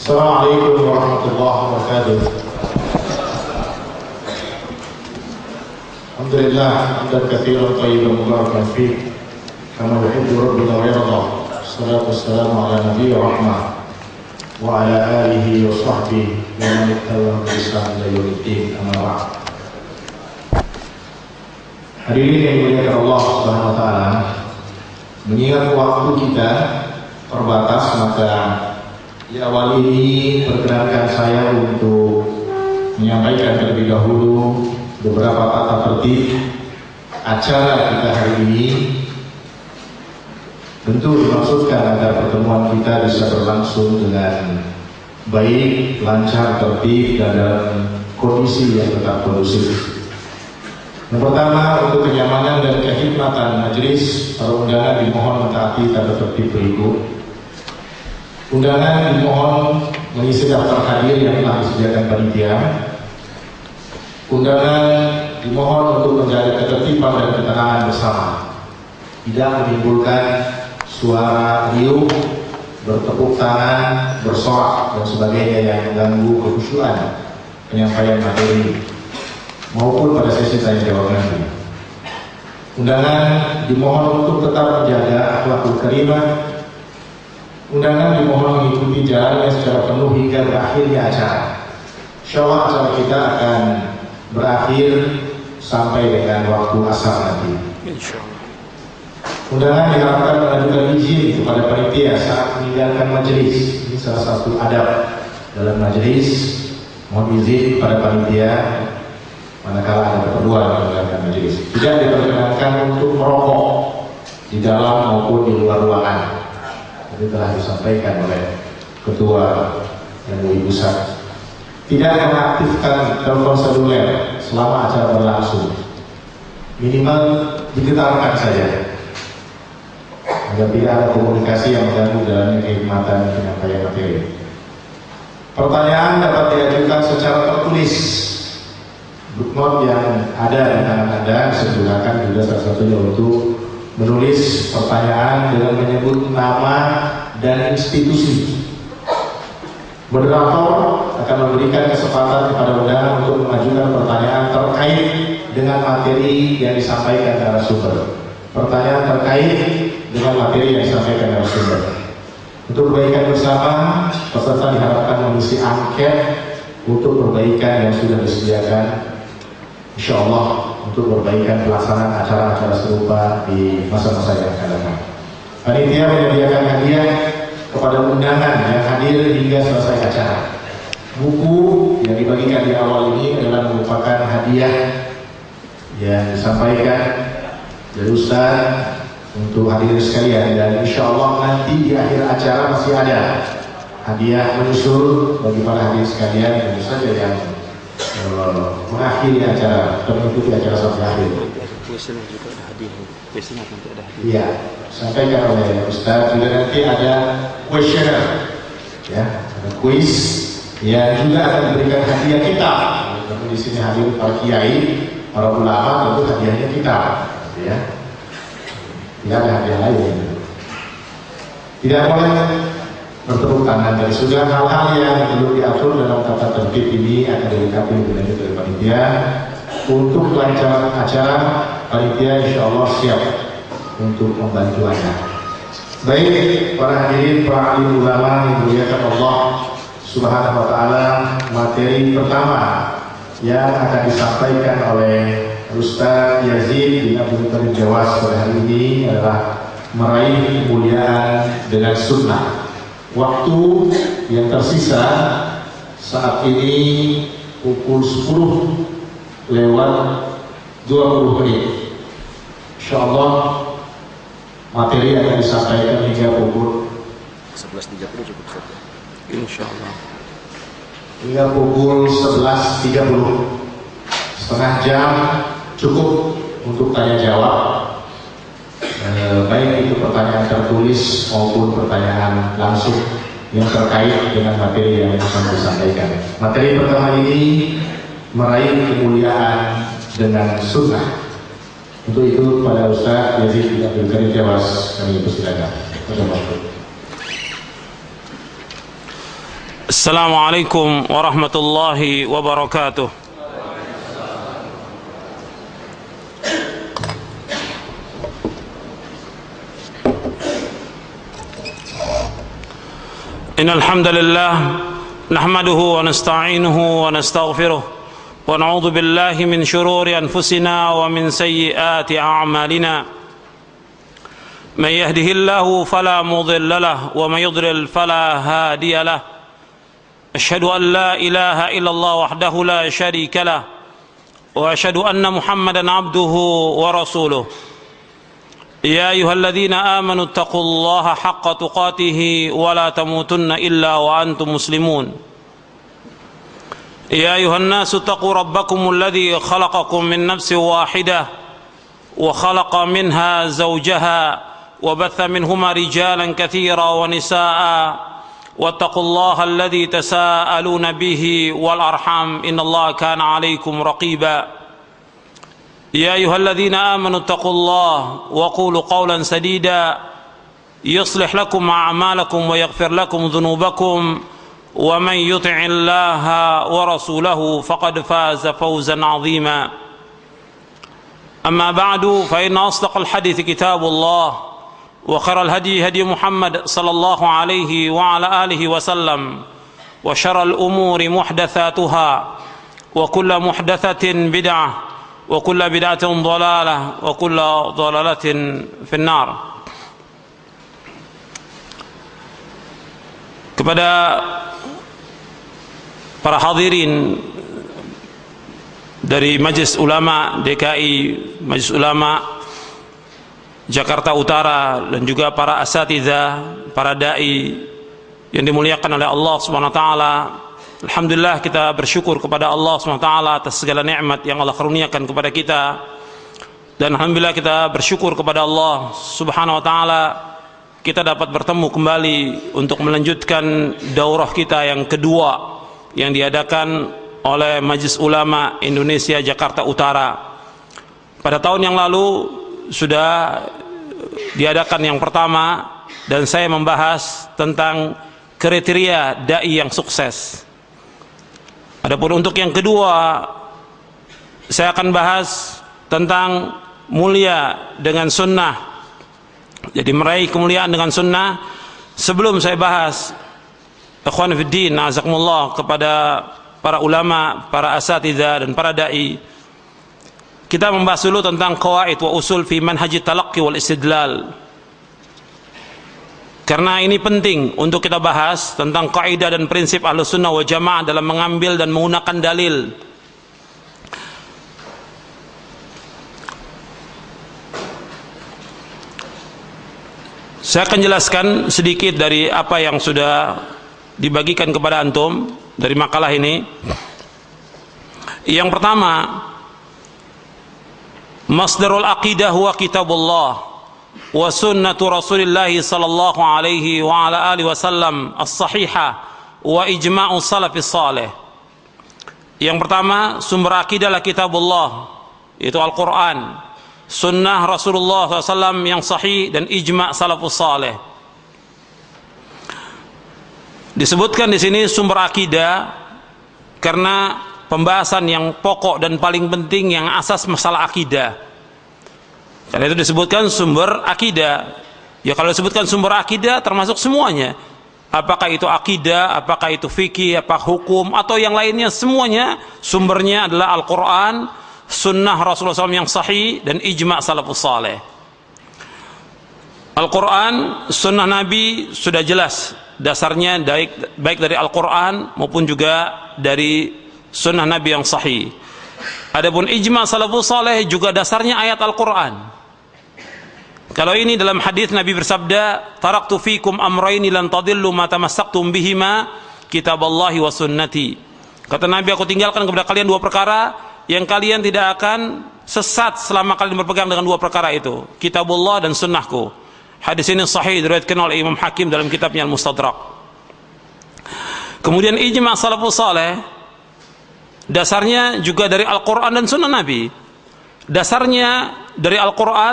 Assalamualaikum warahmatullahi wabarakatuh. Alhamdulillah, hamdan katsiran thayyiban mubarakan fihi kama yuhibbu rabbuna wa yarda. Wassalatu wassalamu ala nabiyyi rahmah wa ala alihi wa sahbihi wa man ittaba'a bi ihsan ila yaumiddin, amma ba'd. Hadirin yang dimuliakan Allah Subhanahu wa taala, mengingat waktu kita terbatas, maka di awal ini perkenankan saya untuk menyampaikan terlebih dahulu beberapa tata tertib acara kita hari ini. Tentu dimaksudkan agar pertemuan kita bisa berlangsung dengan baik, lancar, tertib, dan dalam kondisi yang tetap kondusif. Yang pertama, untuk kenyamanan dan kehikmatan majelis, para undangan dimohon mentaati tata tertib berikut. Undangan dimohon mengisi daftar hadir yang telah disediakan panitia. Undangan dimohon untuk menjaga ketertiban dan ketenangan bersama, tidak menimbulkan suara riuh, bertepuk tangan, bersorak dan sebagainya yang mengganggu kekhusyuan penyampaian materi maupun pada sesi tanya jawab nanti. Undangan dimohon untuk tetap menjaga akhlakul karimah. Undangan dimohon mengikuti jalannya secara penuh hingga berakhirnya acara. Insyaallah acara kita akan berakhir sampai dengan waktu asar nanti. Insyaallah. Undangan diharapkan mengajukan izin kepada panitia saat meninggalkan majelis. Ini salah satu adab dalam majelis. Mohon izin kepada panitia manakala ada keperluan meninggalkan majelis. Tidak diperkenankan untuk merokok di dalam maupun di luar ruangan. Ini telah disampaikan oleh Ketua MUI Pusat. Tidak mengaktifkan telepon seluler selama acara berlangsung. Minimal digetarkan saja, agar tidak ada komunikasi yang mengganggu dalam kekhidmatan penyampaian materi. Pertanyaan dapat diajukan secara tertulis. Bookmark yang ada di tangan Anda saya gunakan juga salah satunya untuk menulis pertanyaan dengan menyebut nama dan institusi. Moderator akan memberikan kesempatan kepada undangan untuk mengajukan pertanyaan terkait dengan materi yang disampaikan narasumber. Pertanyaan terkait dengan materi yang disampaikan narasumber. Untuk perbaikan bersama, peserta diharapkan mengisi angket untuk perbaikan yang sudah disediakan, insyaallah, untuk perbaikan pelaksanaan acara-acara serupa di masa-masa yang akan datang. Panitia menyediakan hadiah kepada undangan yang hadir hingga selesai acara. Buku yang dibagikan di awal ini adalah merupakan hadiah yang disampaikan dari Ustaz untuk hadirin sekalian, dan insyaallah nanti di akhir acara masih ada hadiah menyusul bagi para hadirin sekalian, tentu saja yang mengakhiri acara, mengikuti acara sampai akhir. Biasanya juga ada hadiah. Biasanya nanti ada hadiah. Iya, sampaikan oleh Ustaz. Juga nanti ada questionnaire, ya, ada quiz yang juga akan memberikan hadiah kita. Tapi di sini hadir para kiai, para ulama, tentu hadiahnya kita, ya. Tidak ada hadiah lain. Tidak boleh bertepuk tangan, dan sudah hal-hal yang belum diatur dalam tata tertib ini akan dilengkapi lebih lanjut dari panitia. Untuk kelancaran acara, panitia insyaallah siap untuk membantu Anda. Baik, para hadirin, para alim ulama yang dimuliakan Allah Subhanahu wa taala, materi pertama yang akan disampaikan oleh Ustaz Yazid bin Abdul Qadir Jawas pada hari ini adalah meraih kemuliaan dengan sunnah. Waktu yang tersisa saat ini pukul 10 lewat 20 menit. Insyaallah materi akan disampaikan hingga pukul 11.30 cukup saja. Insyaallah. Hingga pukul 11.30. Setengah jam cukup untuk tanya jawab. Baik itu pertanyaan tertulis maupun pertanyaan langsung yang terkait dengan materi yang akan disampaikan. Materi pertama ini meraih kemuliaan dengan sunnah. Untuk itu pada Ustaz Yazid bin Abdul Qadir Jawas kami persilakan. Assalamualaikum warahmatullahi wabarakatuh. Innal hamdalillah nahmaduhu wa nasta'inuhu wa nastaghfiruh wa na'udzu billahi min shururi anfusina wa min sayyiati a'malina. Man yahdihillahu fala mudilla lahu wa man yudlil fala hadiya lahu. أشهد أن لا إله إلا الله وحده لا شريك له وأشهد أن محمدا عبده ورسوله يا أيها الذين آمنوا اتقوا الله حق تقاته ولا تموتن إلا وأنتم مسلمون يا أيها الناس اتقوا ربكم الذي خلقكم من نفس واحدة وخلق منها زوجها وبث منهما رجالا كثيرا ونساء واتقوا الله الذي تساءلون به والأرحام إن الله كان عليكم رقيبا يا أيها الذين آمنوا اتقوا الله وقولوا قولا سديدا يصلح لكم أعمالكم ويغفر لكم ذنوبكم ومن يطع الله ورسوله فقد فاز فوزا عظيما أما بعد فإن أصدق الحديث كتاب الله وخير الهدي هدي محمد صلى الله عليه وعلى آله وسلم وشر الأمور محدثاتها وكل محدثة بدعة وكل بدعة ضلالة وكل ضلالة في النار. Kepada para hadirin dari Majelis Ulama DKI, Majelis Ulama Jakarta Utara, dan juga para asatidzah, para dai yang dimuliakan oleh Allah Subhanahu wa taala. Alhamdulillah, kita bersyukur kepada Allah Subhanahu wa taala atas segala nikmat yang Allah karuniakan kepada kita. Dan alhamdulillah kita bersyukur kepada Allah Subhanahu wa taala kita dapat bertemu kembali untuk melanjutkan daurah kita yang kedua yang diadakan oleh Majelis Ulama Indonesia Jakarta Utara. Pada tahun yang lalu sudah diadakan yang pertama dan saya membahas tentang kriteria dai yang sukses. Adapun untuk yang kedua saya akan bahas tentang mulia dengan sunnah. Jadi meraih kemuliaan dengan sunnah. Sebelum saya bahas, ikhwan fiddin, azakumullah, kepada para ulama, para asatidzah dan para dai, kita membahas dulu tentang qawaid wa usul fi manhaj talaqqi wal istidlal. Karena ini penting untuk kita bahas tentang kaidah dan prinsip Ahlus Sunnah wal Jamaah dalam mengambil dan menggunakan dalil. Saya akan jelaskan sedikit dari apa yang sudah dibagikan kepada antum dari makalah ini. Yang pertama, masdarul aqidah huwa kitabullah wa sunnatu Rasulillah sallallahu alaihi wa ala alihi wasallam as-sahihah wa ijma'u salafis salih. Yang pertama, sumber akidah adalah kitabullah, yaitu Al-Qur'an, sunnah Rasulullah SAW yang sahih, dan ijma' salafus salih. Disebutkan di sini sumber akidah karena pembahasan yang pokok dan paling penting yang asas masalah akidah. Karena itu disebutkan sumber akidah. Ya, kalau disebutkan sumber akidah termasuk semuanya. Apakah itu akidah, apakah itu fikih, apa hukum atau yang lainnya, semuanya sumbernya adalah Al-Qur'an, sunnah Rasulullah SAW yang sahih, dan ijma' salafus saleh. Al-Qur'an, sunnah Nabi sudah jelas dasarnya baik dari Al-Qur'an maupun juga dari sunnah Nabi yang sahih. Adapun ijma' salafus saleh juga dasarnya ayat Al-Qur'an. Kalau ini dalam hadis Nabi bersabda, taraktu fikum amraini lan tadillu ma tamassaktum bihima, kitaballahi wa sunnati. Kata Nabi, aku tinggalkan kepada kalian dua perkara yang kalian tidak akan sesat selama kalian berpegang dengan dua perkara itu, kitabullah dan sunnahku. Hadis ini sahih, diriwayatkan oleh Imam Hakim dalam kitabnya Al-Mustadrak. Kemudian ijma' salafus saleh dasarnya juga dari Al-Quran dan sunnah Nabi. Dasarnya dari Al-Quran